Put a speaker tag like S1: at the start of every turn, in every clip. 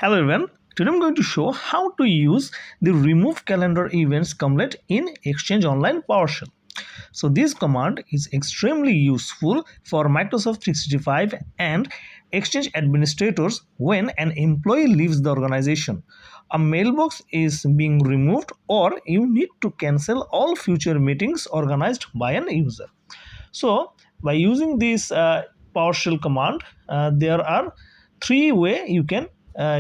S1: Hello everyone, today I'm going to show how to use the remove calendar events command in Exchange Online PowerShell. So this command is extremely useful for Microsoft 365 and Exchange administrators when an employee leaves the organization, a mailbox is being removed, or you need to cancel all future meetings organized by an user. So by using this PowerShell command, there are three ways you can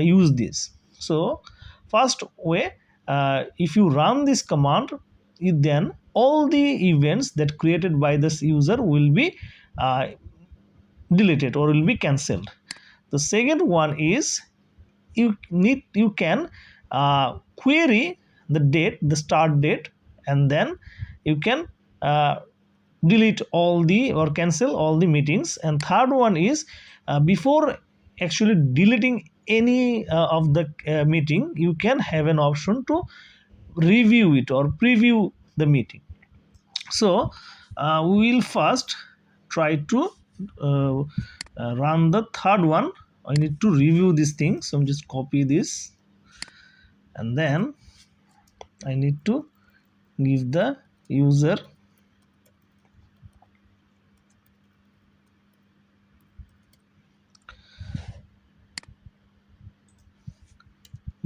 S1: use this. So first way, if you run this command, then all the events that created by this user will be uh, deleted or will be cancelled. The second one is you can query the date, the start date, and then you can delete all the or cancel all the meetings. And third one is before actually deleting any of the meeting, you can have an option to review it or preview the meeting. So we will first try to run the third one. I need to review this thing, so I'm just copy this, and then I need to give the user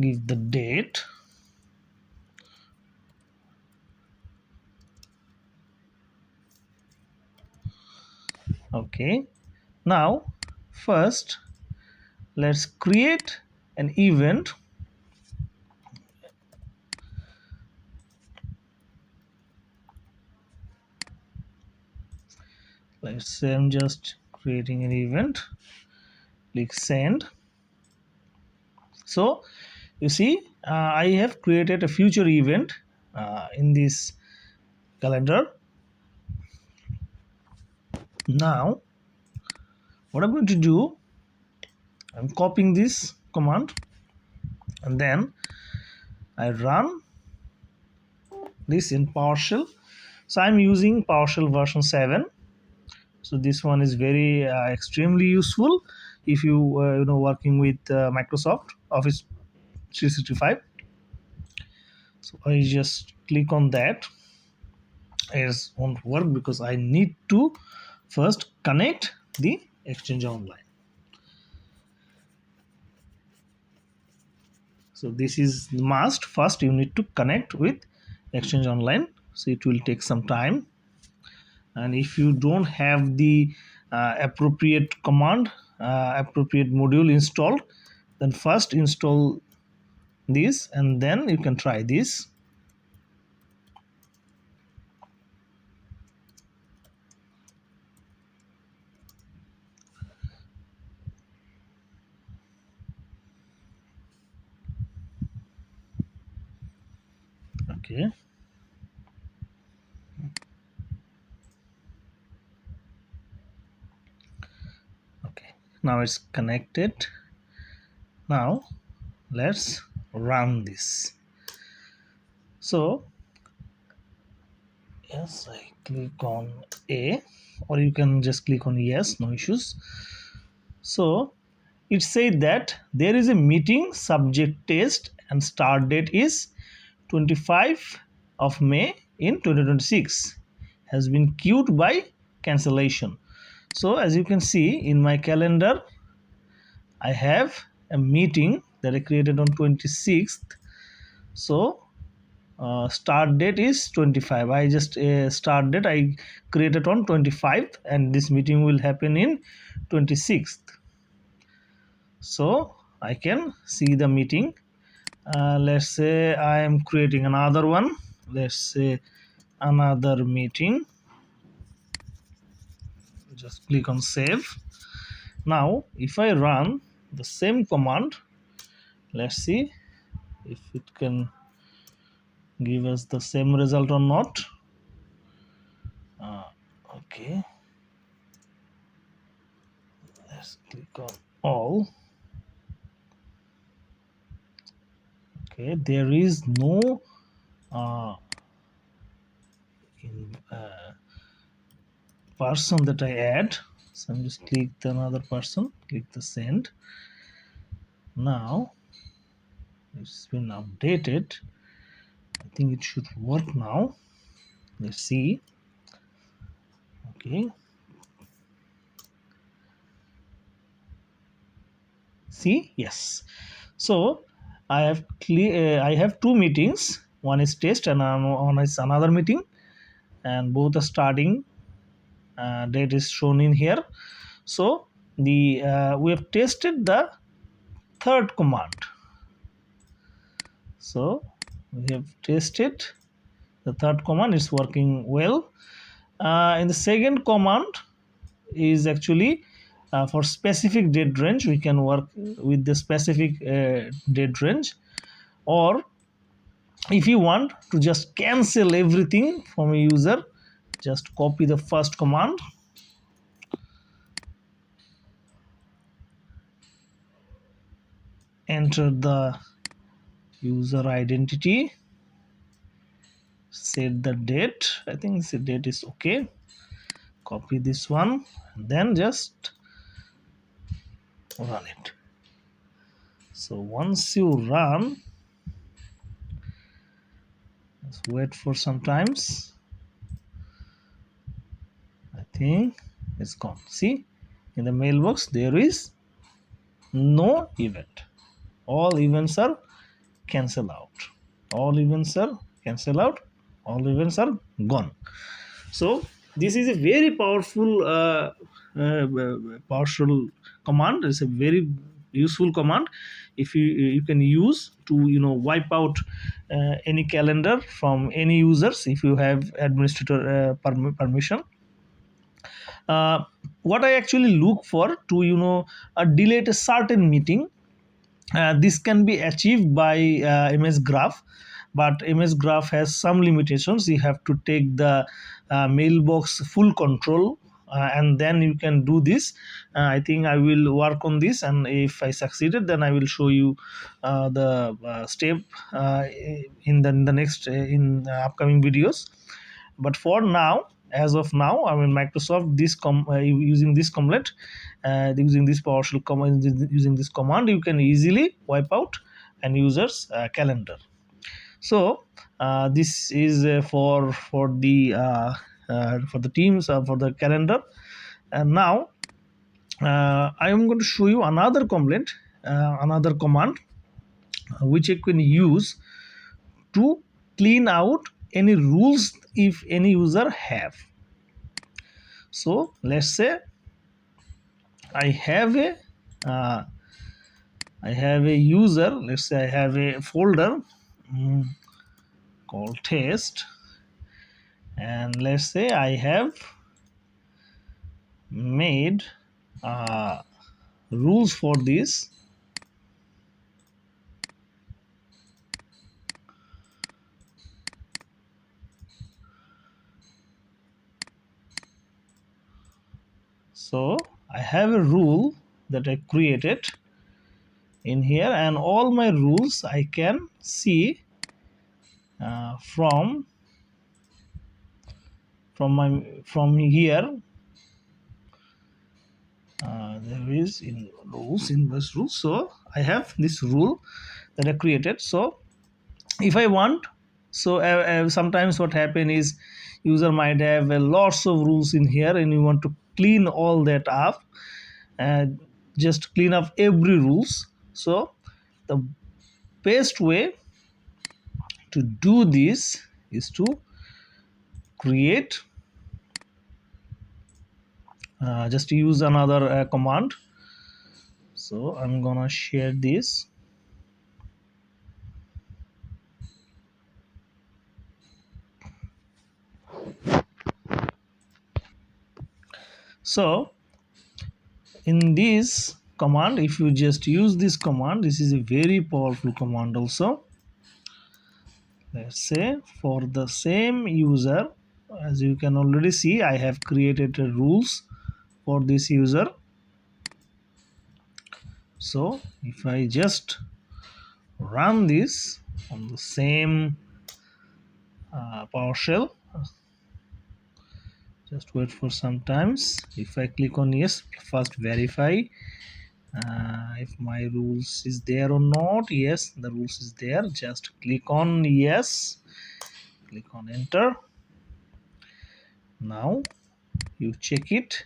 S1: give the date. Okay, now first let's create an event. Let's say I'm just creating an event. Click send. So you see I have created a future event in this calendar. Now what I'm going to do, I'm copying this command and then I run this in PowerShell. So I'm using PowerShell version 7. So this one is very extremely useful if you working with Microsoft Office 365. So I just click on that. It won't work because I need to first connect the Exchange Online. So this is the must. First you need to connect with Exchange Online, so it will take some time. And if you don't have the appropriate command, appropriate module installed, then first install this and then you can try this. Okay, now it's connected. Now let's run this. So yes, I click on A, or you can just click on yes, no issues. So it said that there is a meeting subject test and start date is 25 of May in 2026, has been queued by cancellation. So as you can see in my calendar, I have a meeting that I created on 26th. So start date is 25. I just start date I created on 25th, and this meeting will happen in 26th. So I can see the meeting. Let's say I am creating another one. Let's say another meeting. Just click on save. Now if I run the same command, let's see if it can give us the same result or not. Okay, let's click on all. Okay, there is no person that I add, so I'm just click the another person, click the send. Now It's been updated. I think it should work now. Let's see. Okay, see, yes. So I have two meetings. One is test and one is another meeting, and both are starting. Date is shown in here. So the we have tested the third command. So we have tested the third command is working well. In the second command is actually for specific date range. We can work with the specific date range, or if you want to just cancel everything from a user, just copy the first command, enter the user identity, set the date. I think the date is okay. Copy this one, and then just run it. So once you run, let's wait for some times. I think it's gone. See, in the mailbox there is no event. All events are cancel out. All events are cancel out. All events are gone. So this is a very powerful PowerShell command. It's a very useful command. If you can use to wipe out any calendar from any users if you have administrator permission. What I actually look for to delete a certain meeting. This can be achieved by MS Graph, but MS Graph has some limitations. You have to take the mailbox full control, and then you can do this. I think I will work on this, and if I succeeded, then I will show you the step in the next in upcoming videos. But for now, as of now, I mean Microsoft using this command, using this PowerShell command, using this command, you can easily wipe out an user's calendar. So this is for the teams for the calendar. And now I am going to show you another another command which you can use to clean out any rules if any user have. So let's say I have a user. Let's say I have a folder called test, and let's say I have made rules for this. So I have a rule that I created in here, and all my rules I can see from here. There is in this rules. So I have this rule that I created. So if I want, so sometimes what happen is user might have lots of rules in here, and you want to clean all that up, and just clean up every rules. So the best way to do this is to create just use another command. So I'm gonna share this. So in this command, if you just use this command, this is a very powerful command also. Let's say for the same user, as you can already see, I have created rules for this user. So if I just run this on the same PowerShell, just wait for some times. If I click on yes, first verify, if my rules is there or not. Yes, the rules is there. Just click on yes, click on enter. Now you check it.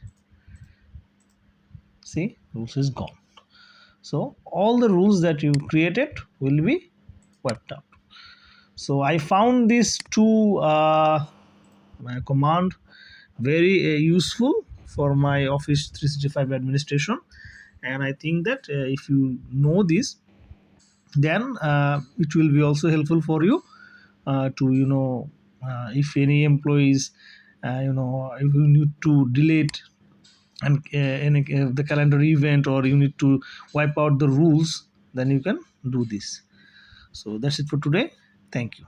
S1: See, rules is gone. So all the rules that you created will be wiped out. So I found these two command very useful for my Office 365 administration, and I think that if you know this, then it will be also helpful for you to if any employees if you need to delete and the calendar event, or you need to wipe out the rules, then you can do this. So that's it for today. Thank you.